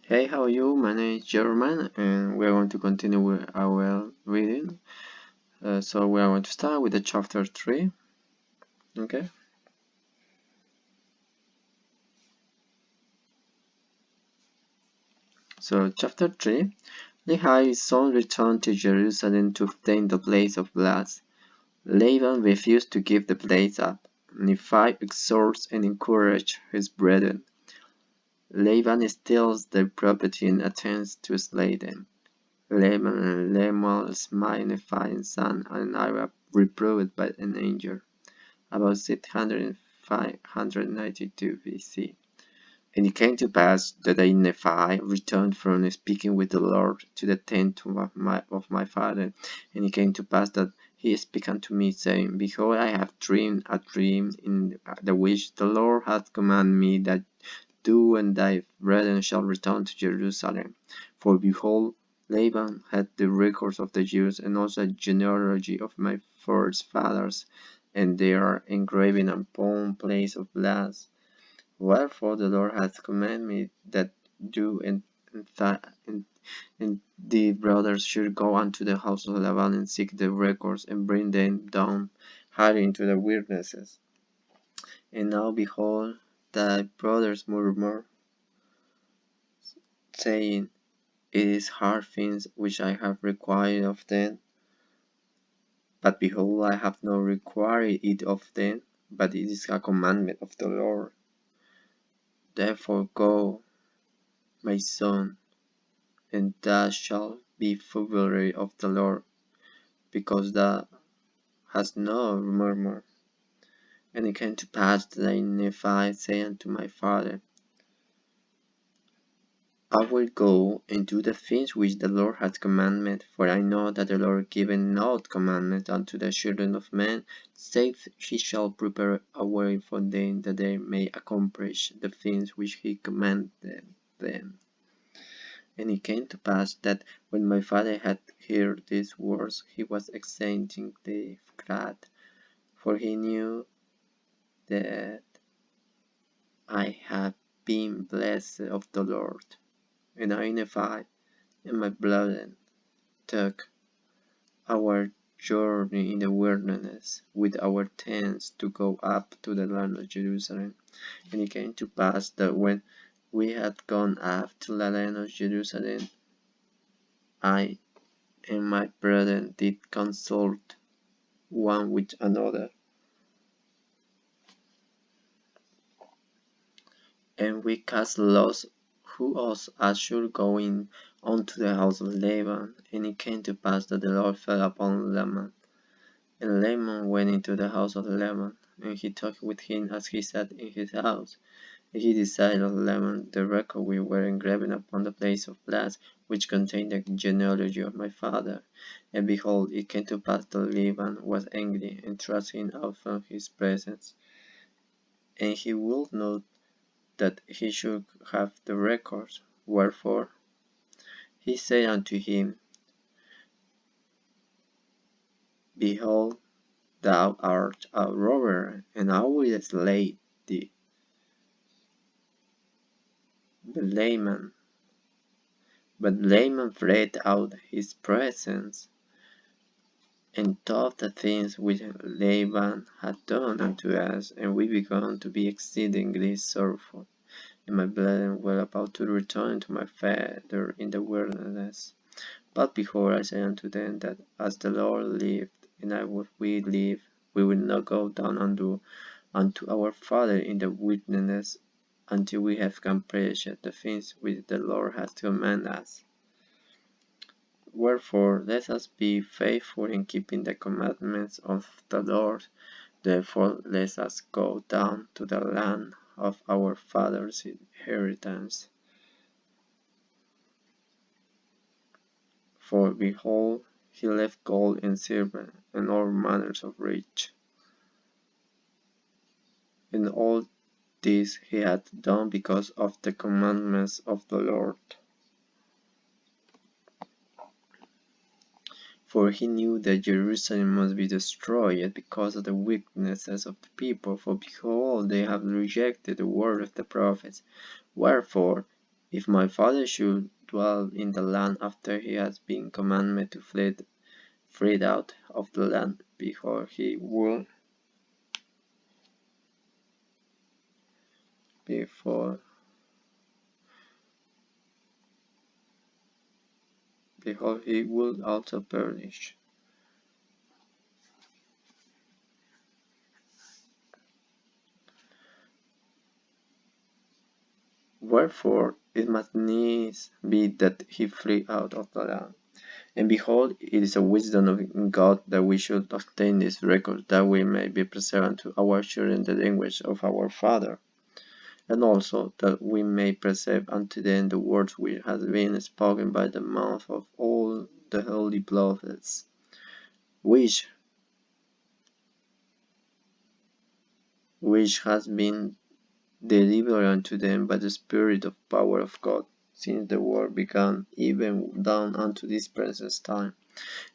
Hey, how are you? My name is German, and we are going to continue with our reading. So we are going to start with the chapter 3. Okay. So chapter 3. Lehi's son returned to Jerusalem to obtain the place of blood. Laban refused to give the place up. Nephi exhorts and encourages his brethren. Laban steals their property and attempts to slay them. Laban and Lemuel smite Nephi's son, and I were reproved by an angel. About 600 and 592 BC. And it came to pass that I, Nephi, returned from speaking with the Lord to the tent of my father. And it came to pass that he spake unto me, saying, Behold, I have dreamed a dream, in the which the Lord hath commanded me that thou and thy brethren shall return to Jerusalem. For behold, Laban had the records of the Jews, and also a genealogy of my first fathers, and they are engraven upon plates of glass. Wherefore the Lord hath commanded me that thou and the brothers should go unto the house of Laban and seek the records, and bring them down high into the wildernesses. And now behold, thy brothers murmur, saying, It is hard things which I have required of them. But behold, I have not required it of them, but it is a commandment of the Lord. Therefore go, my son, and thou shalt be familiar of the Lord, because thou hast not murmured. And it came to pass that Nephi said unto my father, I will go and do the things which the Lord hath commanded, for I know that the Lord giveth not commandment unto the children of men, save he shall prepare a way for them that they may accomplish the things which he commanded them. And it came to pass that when my father had heard these words, he was exceedingly glad, for he knew that I had been blessed of the Lord. And I, Nephi, and my brethren took our journey in the wilderness with our tents to go up to the land of Jerusalem. And it came to pass that when we had gone up to the land of Jerusalem, I and my brethren did consult one with another, and we cast lots who of us should go in unto the house of Laban. And it came to pass that the Lord fell upon Laman. And Laman went into the house of Laban, and he talked with him as he sat in his house. And he desired of Laman the record which were engraven upon the plates of glass, which contained the genealogy of my father. And behold, it came to pass that Laban was angry, and thrust him out from his presence. And he would not that he should have the records. Wherefore he said unto him, Behold, thou art a robber, and I will slay thee. But Laman fled out his presence, and told the things which Laban had done unto us, and we began to be exceedingly sorrowful. And my brethren were about to return to my father in the wilderness. But behold, I say unto them that as the Lord lived, and we live, we will not go down unto our father in the wilderness until we have accomplished the things which the Lord hath commanded us. Wherefore let us be faithful in keeping the commandments of the Lord. Therefore let us go down to the land of our father's inheritance. For behold, he left gold and silver, and all manners of rich. And all this he had done because of the commandments of the Lord. For he knew that Jerusalem must be destroyed because of the weaknesses of the people, for behold, they have rejected the word of the prophets. Wherefore If my father should dwell in the land after he has been commanded to flee out of the land, before he would also perish. Wherefore it must needs be that he flee out of the land. And behold, it is a wisdom of God that we should obtain this record, that we may be preserved unto our children the language of our father, and also that we may preserve unto them the words which have been spoken by the mouth of all the holy prophets, which has been delivered unto them by the Spirit of power of God, since the world began, even down unto this present time.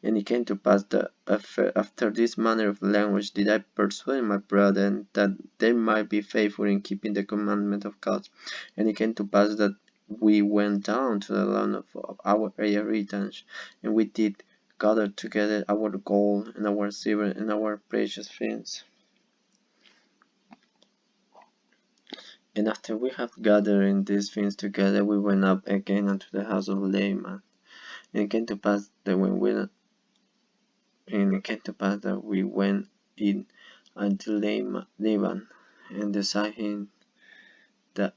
And it came to pass that after this manner of language did I persuade my brethren that they might be faithful in keeping the commandment of God. And it came to pass that we went down to the land of our inheritance, and we did gather together our gold and our silver and our precious things. And after we had gathered these things together, we went up again unto the house of Laman. And it came to pass that we went in unto Laban, and desired him that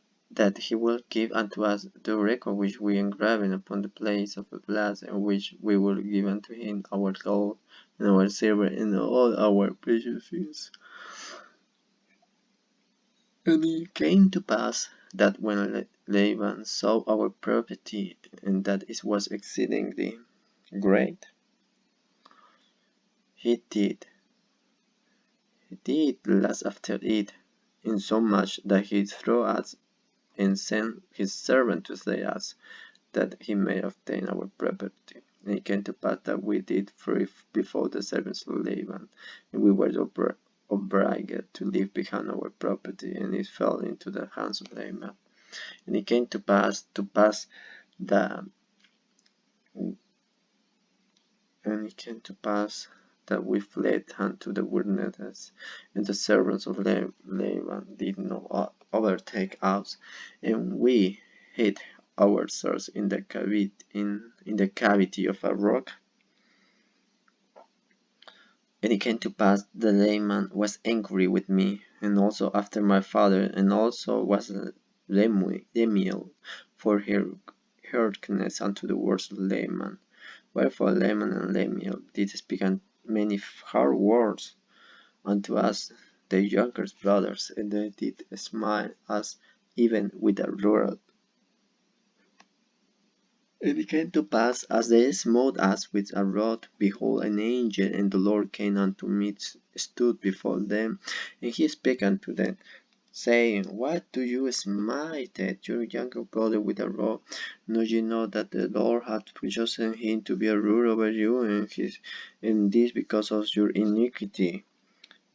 he will give unto us the record which we engraven upon the place of the glass, and which we will give unto him our gold and our silver and all our precious things. And it came to pass that when Laban saw our property, and that it was exceedingly great, he did lust after it, insomuch that he threw us and sent his servant to slay us, that he may obtain our property. And it came to pass that we did free before the servants of Laban, and we were obliged to leave behind our property, and it fell into the hands of Laban. And it came to pass that that we fled unto the wilderness, and the servants of Laban did not overtake us, and we hid ourselves in the cavity of a rock. And it came to pass that Laman was angry with me, and also after my father, and also was Lemuel, for her hearkened unto the words of Laman. Wherefore Laman and Lemuel did speak many hard words unto us, the younger brothers, and they did smite us even with a rod. And it came to pass, as they smote us with a rod, behold, an angel and the Lord came unto me, stood before them, and he spake unto them, saying, Why do you smite your younger brother with a rod? Know ye not that the Lord hath chosen him to be a ruler over you, and this because of your iniquity?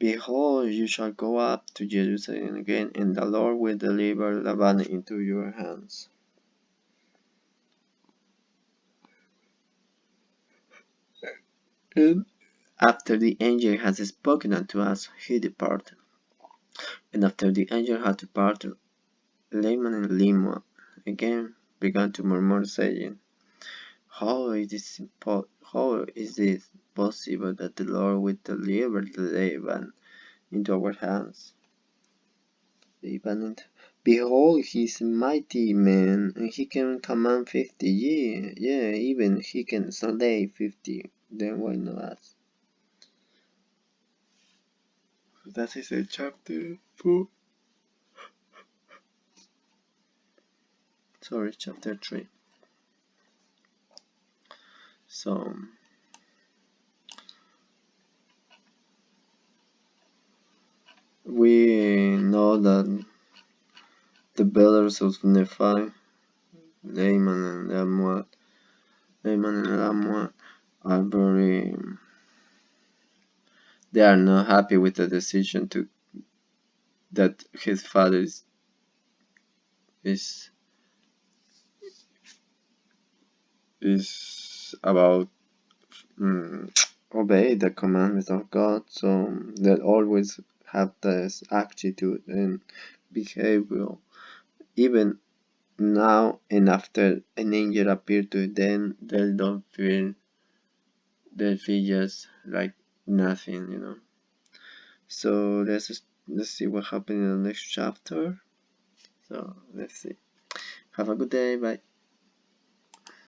Behold, you shall go up to Jerusalem again, and the Lord will deliver Laban into your hands. And after the angel had spoken unto us, he departed. And after the angel had departed, Laman and Lemuel again began to murmur, saying, How is this possible that the Lord will deliver Laban into our hands? Behold, he is a mighty man, and he can command 50. Yeah, even he can slay 50. Then why not us? That is a chapter 4. Sorry, chapter 3. So, we know that the brothers of Nephi, Laman and Lemuel are they are not happy with the decision that his father is is about obey the commandments of God, so they'll always have this attitude and behavior. Even now and after an angel appeared to them, they don't feel, they feel just like nothing, So let's see what happened in the next chapter. So let's see. Have a good day. Bye.